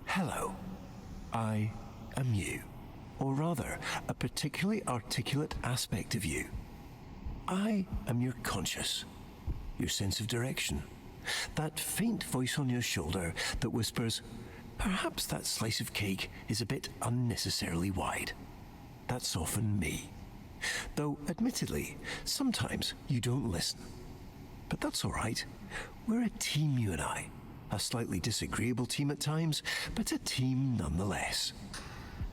Hello. I am you. Or rather, a particularly articulate aspect of you. I am your conscious, your sense of direction, that faint voice on your shoulder that whispers, perhaps that slice of cake is a bit unnecessarily wide. That's often me. Though, admittedly, sometimes you don't listen. But that's all right. We're a team, you and I. A slightly disagreeable team at times, but a team nonetheless.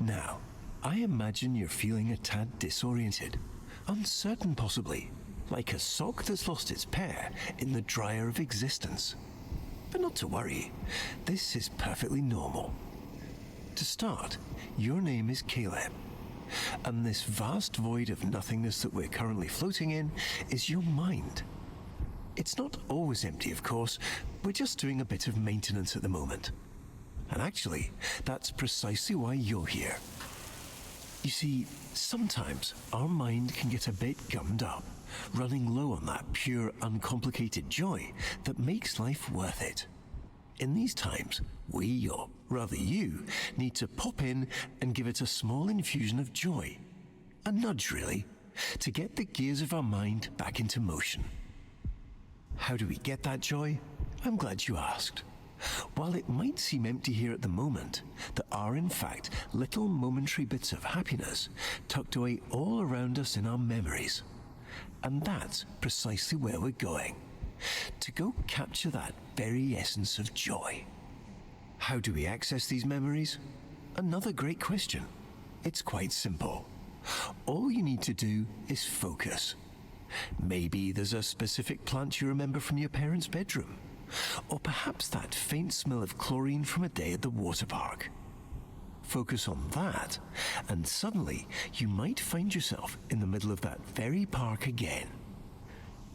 Now, I imagine you're feeling a tad disoriented, uncertain possibly, like a sock that's lost its pair in the dryer of existence. But not to worry, this is perfectly normal. To start, your name is Caleb, and this vast void of nothingness that we're currently floating in is your mind. It's not always empty, of course. We're just doing a bit of maintenance at the moment. And actually, that's precisely why you're here. You see, sometimes our mind can get a bit gummed up, running low on that pure, uncomplicated joy that makes life worth it. In these times, we, or rather you, need to pop in and give it a small infusion of joy. A nudge, really, to get the gears of our mind back into motion. How do we get that joy? I'm glad you asked. While it might seem empty here at the moment, there are in fact little momentary bits of happiness tucked away all around us in our memories. And that's precisely where we're going, to go capture that very essence of joy. How do we access these memories? Another great question. It's quite simple. All you need to do is focus. Maybe there's a specific plant you remember from your parents' bedroom, or perhaps that faint smell of chlorine from a day at the water park. Focus on that, and suddenly you might find yourself in the middle of that very park again.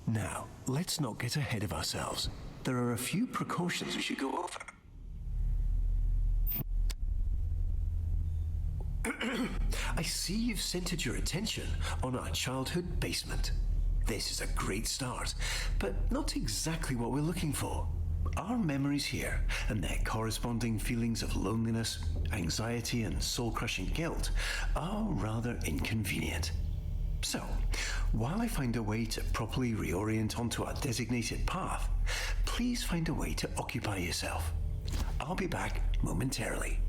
Now, let's not get ahead of ourselves. There are a few precautions we should go over. I see you've centered your attention on our childhood basement. This is a great start, but not exactly what we're looking for. Our memories here and their corresponding feelings of loneliness, anxiety, and soul-crushing guilt are rather inconvenient. So, while I find a way to properly reorient onto our designated path, please find a way to occupy yourself. I'll be back momentarily.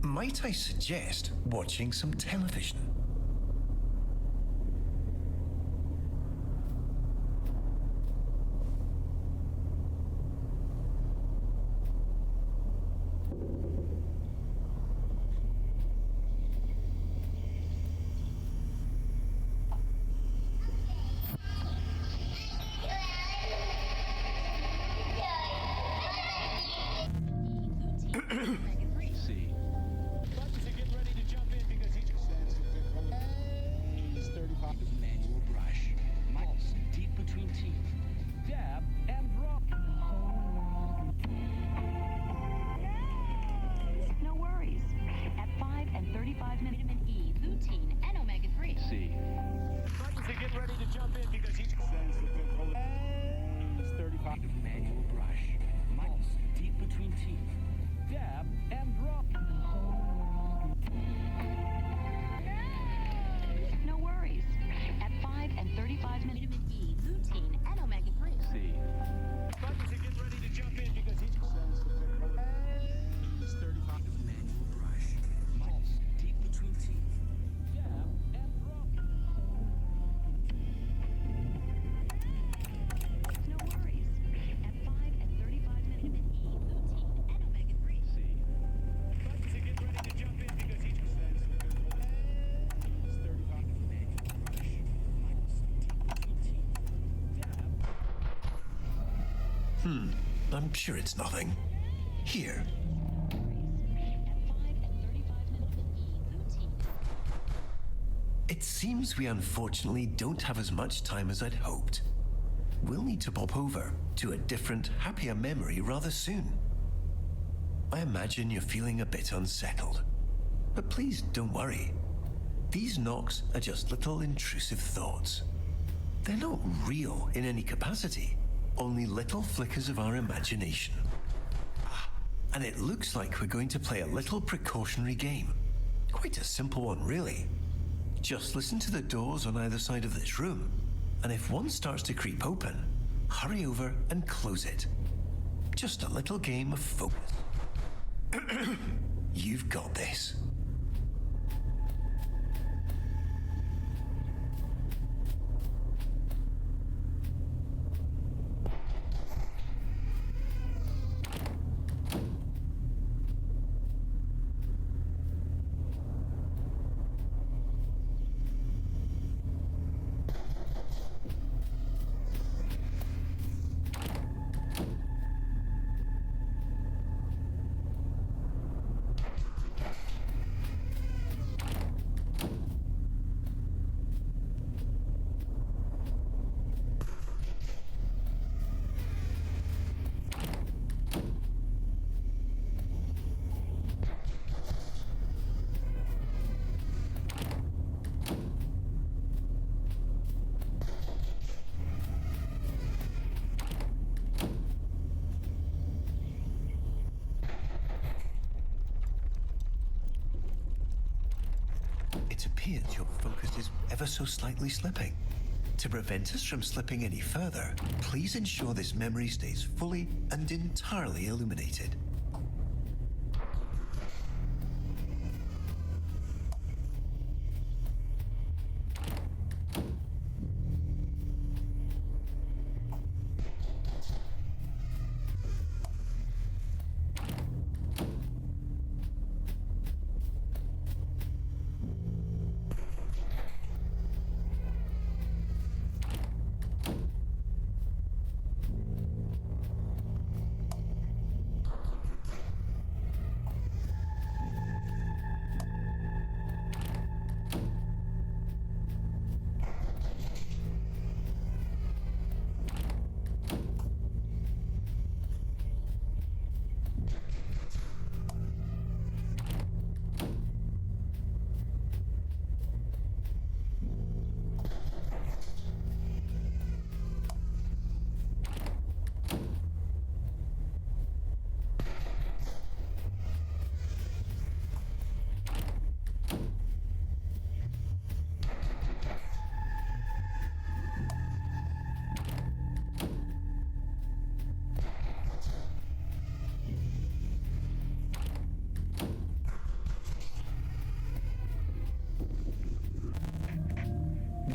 Might I suggest watching some television? I'm sure it's nothing. Here. It seems we unfortunately don't have as much time as I'd hoped. We'll need to pop over to a different, happier memory rather soon. I imagine you're feeling a bit unsettled. But please don't worry. These knocks are just little intrusive thoughts. They're not real in any capacity, only little flickers of our imagination. And it looks like we're going to play a little precautionary game. Quite a simple one, really. Just listen to the doors on either side of this room, and if one starts to creep open, hurry over and close it. Just a little game of focus. You've got this. It appears your focus is ever so slightly slipping. To prevent us from slipping any further, please ensure this memory stays fully and entirely illuminated.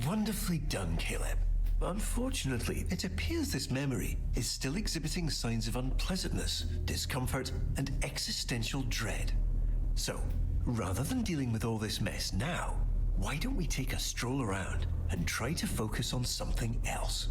Wonderfully done, Caleb. Unfortunately, it appears this memory is still exhibiting signs of unpleasantness, discomfort, and existential dread. So, rather than dealing with all this mess now, why don't we take a stroll around and try to focus on something else?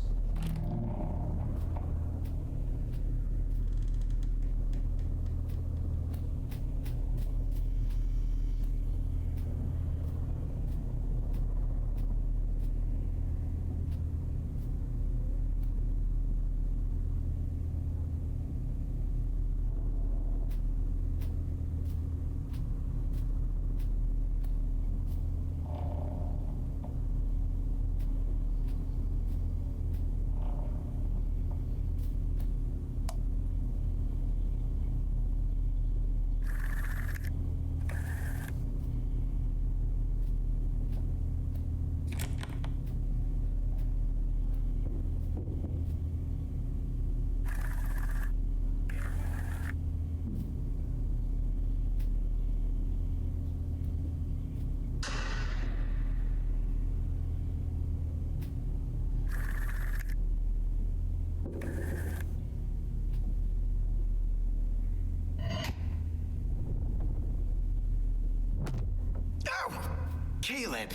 Caleb,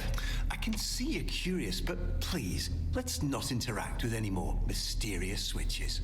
I can see you're curious, but please, let's not interact with any more mysterious switches.